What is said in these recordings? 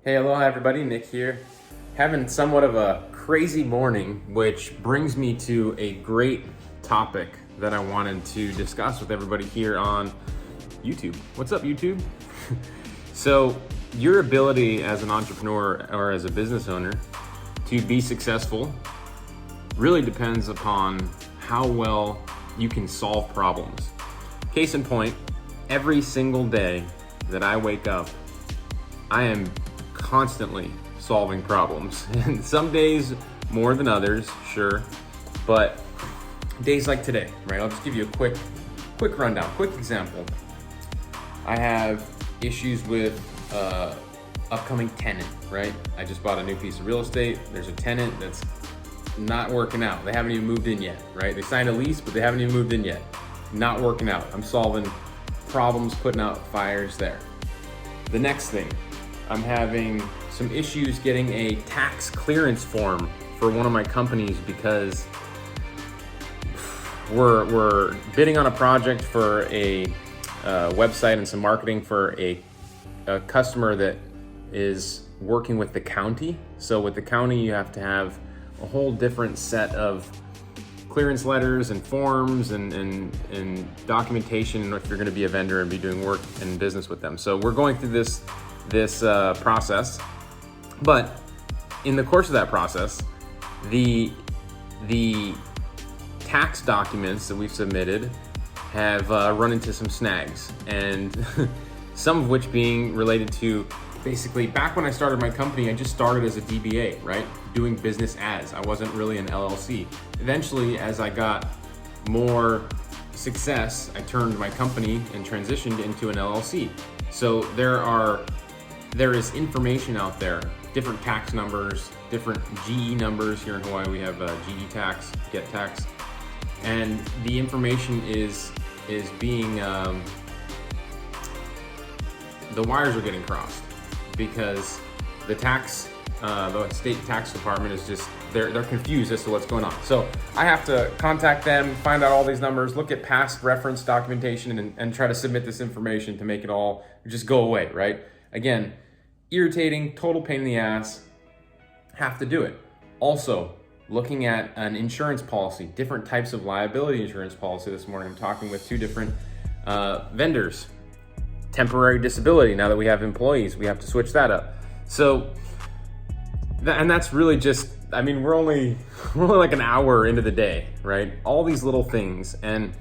Hey, aloha everybody, Nick here. Having somewhat of a crazy morning, which brings me to a great topic that I wanted to discuss with everybody here on YouTube. What's up, YouTube? So, your ability as an entrepreneur or as a business owner to be successful really depends upon how well you can solve problems. Case in point, every single day that I wake up, I am constantly solving problems. And some days more than others, sure. But days like today, right? I'll just give you a quick rundown, quick example. I have issues with upcoming tenant, right? I just bought a new piece of real estate. There's a tenant that's not working out. They haven't even moved in yet, right? They signed a lease, but they haven't even moved in yet. Not working out. I'm solving problems, putting out fires there. The next thing, I'm having some issues getting a tax clearance form for one of my companies because we're bidding on a project for a website and some marketing for a customer that is working with the county. So with the county, you have to have a whole different set of clearance letters and forms and documentation if you're going to be a vendor and be doing work and business with them. So we're going through this process, but in the course of that process, the tax documents that we've submitted have run into some snags, and some of which being related to basically back when I started my company, I just started as a DBA, right? Doing business as. I wasn't really an LLC. Eventually, as I got more success, I turned my company and transitioned into an LLC. So there is information out there, different tax numbers, different GE numbers. Here in Hawaii, we have GE tax, get tax. And the information is being, the wires are getting crossed because the state tax department is just, they're confused as to what's going on. So I have to contact them, find out all these numbers, look at past reference documentation and try to submit this information to make it all just go away, right? Again, irritating, total pain in the ass, have to do it. Also, looking at an insurance policy, different types of liability insurance policy this morning. I'm talking with two different vendors. Temporary disability, now that we have employees, we have to switch that up. So, and that's really just, I mean, we're only like an hour into the day, right? All these little things. And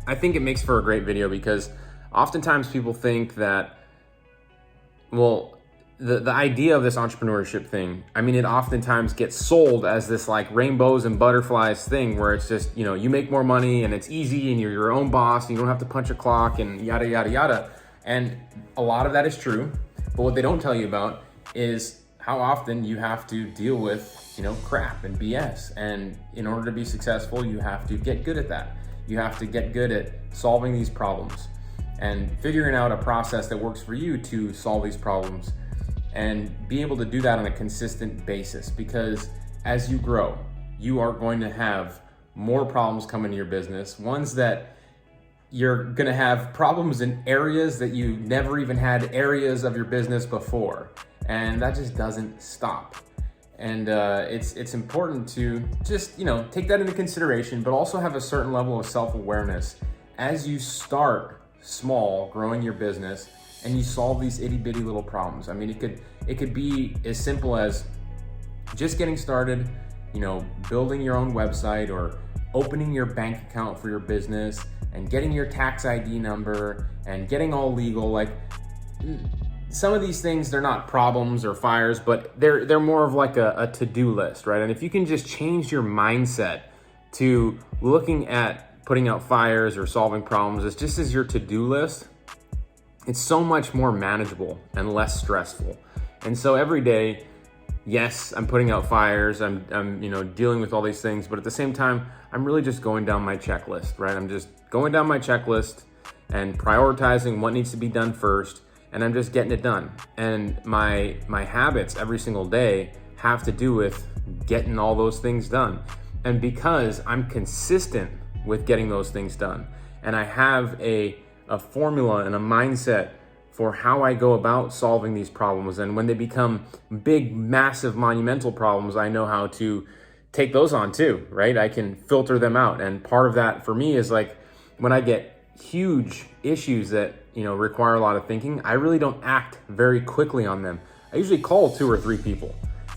I think it makes for a great video because oftentimes people think that, well, the idea of this entrepreneurship thing, I mean, it oftentimes gets sold as this like rainbows and butterflies thing where it's just, you make more money and it's easy and you're your own boss and you don't have to punch a clock and yada, yada, yada. And a lot of that is true. But what they don't tell you about is how often you have to deal with, crap and BS. And in order to be successful, you have to get good at that. You have to get good at solving these problems and figuring out a process that works for you to solve these problems and be able to do that on a consistent basis. Because as you grow, you are going to have more problems come into your business, ones that you're gonna have problems in areas that you never even had areas of your business before. And that just doesn't stop. And it's important to just, take that into consideration, but also have a certain level of self-awareness as you start small, growing your business, and you solve these itty bitty little problems. I mean, it could be as simple as just getting started, building your own website or opening your bank account for your business and getting your tax ID number and getting all legal. Like some of these things, they're not problems or fires, but they're more of like a to-do list, right? And if you can just change your mindset to looking at putting out fires or solving problems as just as your to-do list, it's so much more manageable and less stressful. And so every day, yes, I'm putting out fires, I'm dealing with all these things, but at the same time, I'm really just going down my checklist, right? I'm just going down my checklist and prioritizing what needs to be done first, and I'm just getting it done. And my habits every single day have to do with getting all those things done. And because I'm consistent with getting those things done, and I have a formula and a mindset for how I go about solving these problems. And when they become big, massive, monumental problems, I know how to take those on too, right? I can filter them out. And part of that for me is like when I get huge issues that, require a lot of thinking, I really don't act very quickly on them. I usually call 2 or 3 people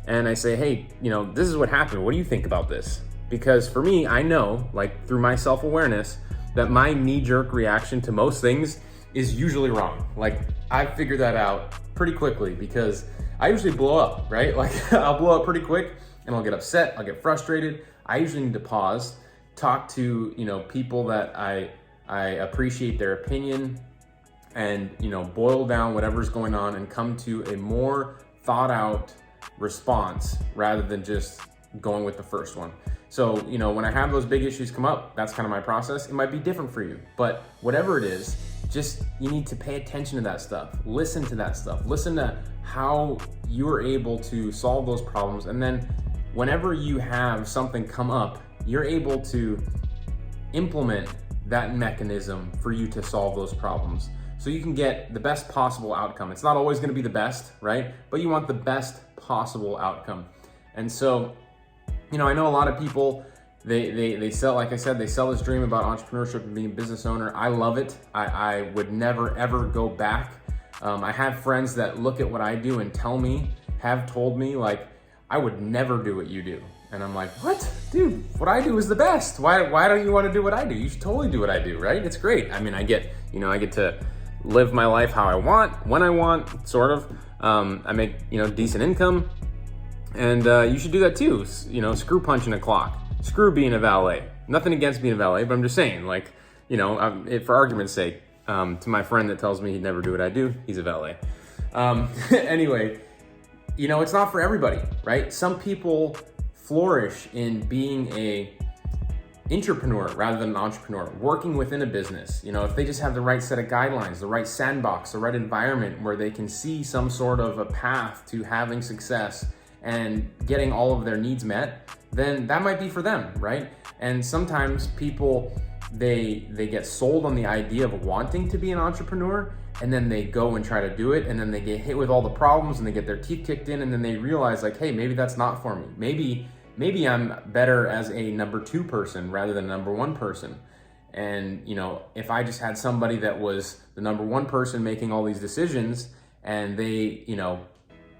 and I say, hey, this is what happened. What do you think about this? Because for me, I know, like through my self-awareness, that my knee-jerk reaction to most things is usually wrong. Like I figured that out pretty quickly because I usually blow up, right? Like I'll blow up pretty quick and I'll get upset, I'll get frustrated. I usually need to pause, talk to, people that I appreciate their opinion and, boil down whatever's going on and come to a more thought out response rather than just going with the first one. So, when I have those big issues come up, that's kind of my process. It might be different for you, but whatever it is, just you need to pay attention to that stuff. Listen to that stuff. Listen to how you're able to solve those problems. And then whenever you have something come up, you're able to implement that mechanism for you to solve those problems. So you can get the best possible outcome. It's not always going to be the best, right? But you want the best possible outcome. And so, I know a lot of people, they sell, like I said, they sell this dream about entrepreneurship and being a business owner. I love it. I would never, ever go back. I have friends that look at what I do and have told me, like, I would never do what you do. And I'm like, what? Dude, what I do is the best. Why don't you want to do what I do? You should totally do what I do, right? It's great. I mean, I get to live my life how I want, when I want, sort of. I make, decent income. And you should do that too. Screw punching a clock. Screw being a valet. Nothing against being a valet, but I'm just saying, like, for argument's sake, to my friend that tells me he'd never do what I do, he's a valet. Anyway, it's not for everybody, right? Some people flourish in being a entrepreneur rather than an entrepreneur, working within a business. If they just have the right set of guidelines, the right sandbox, the right environment where they can see some sort of a path to having success and getting all of their needs met, then that might be for them, right? And sometimes people, they get sold on the idea of wanting to be an entrepreneur, and then they go and try to do it, and then they get hit with all the problems and they get their teeth kicked in, and then they realize, like, hey, maybe that's not for me. Maybe I'm better as a number 2 person rather than a number 1 person. And, if I just had somebody that was the number 1 person making all these decisions and they,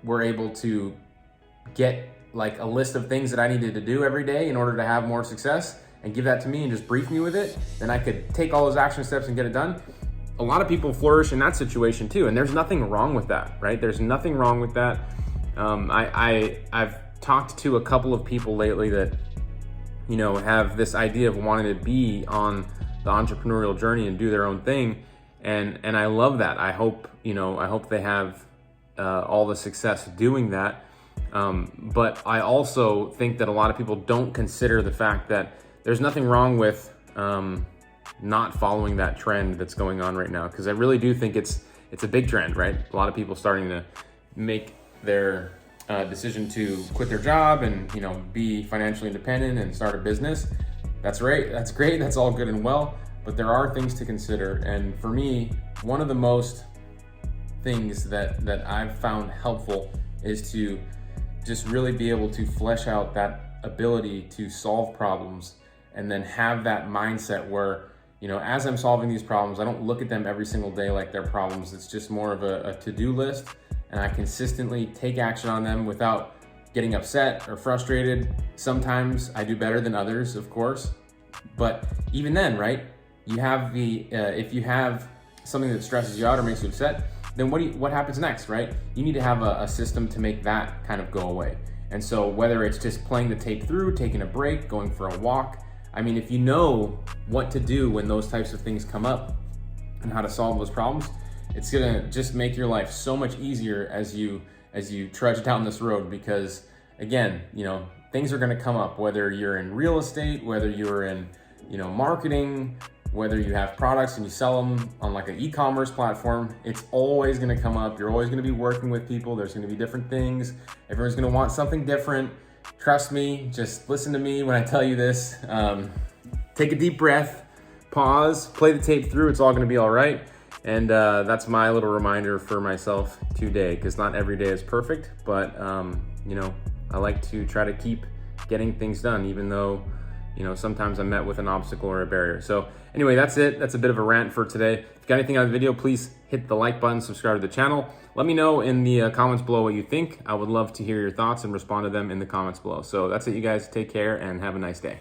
were able to get like a list of things that I needed to do every day in order to have more success and give that to me and just brief me with it, then I could take all those action steps and get it done. A lot of people flourish in that situation too. And there's nothing wrong with that, right? There's nothing wrong with that. I've talked to a couple of people lately that, have this idea of wanting to be on the entrepreneurial journey and do their own thing. And I love that. I hope they have all the success doing that. But I also think that a lot of people don't consider the fact that there's nothing wrong with not following that trend that's going on right now. Because I really do think it's a big trend, right? A lot of people starting to make their decision to quit their job and be financially independent and start a business. That's right. That's great. That's all good and well. But there are things to consider. And for me, one of the most things that I've found helpful is to just really be able to flesh out that ability to solve problems and then have that mindset where, as I'm solving these problems, I don't look at them every single day like they're problems. It's just more of a to-do list, and I consistently take action on them without getting upset or frustrated. Sometimes I do better than others, of course, but even then, right? You have if you have something that stresses you out or makes you upset, then what happens next, right? You need to have a system to make that kind of go away. And so whether it's just playing the tape through, taking a break, going for a walk, I mean, if you know what to do when those types of things come up and how to solve those problems, it's gonna just make your life so much easier as you trudge down this road. Because again, things are gonna come up, whether you're in real estate, whether you're in, marketing, whether you have products and you sell them on like an e-commerce platform, it's always gonna come up. You're always gonna be working with people. There's gonna be different things. Everyone's gonna want something different. Trust me, just listen to me when I tell you this. Take a deep breath, pause, play the tape through. It's all gonna be all right. And that's my little reminder for myself today, because not every day is perfect, but you know, I like to try to keep getting things done, even though, you know, sometimes I'm met with an obstacle or a barrier. So anyway, that's it. That's a bit of a rant for today. If you got anything on the video, please hit the like button, subscribe to the channel. Let me know in the comments below what you think. I would love to hear your thoughts and respond to them in the comments below. So that's it, you guys. Take care and have a nice day.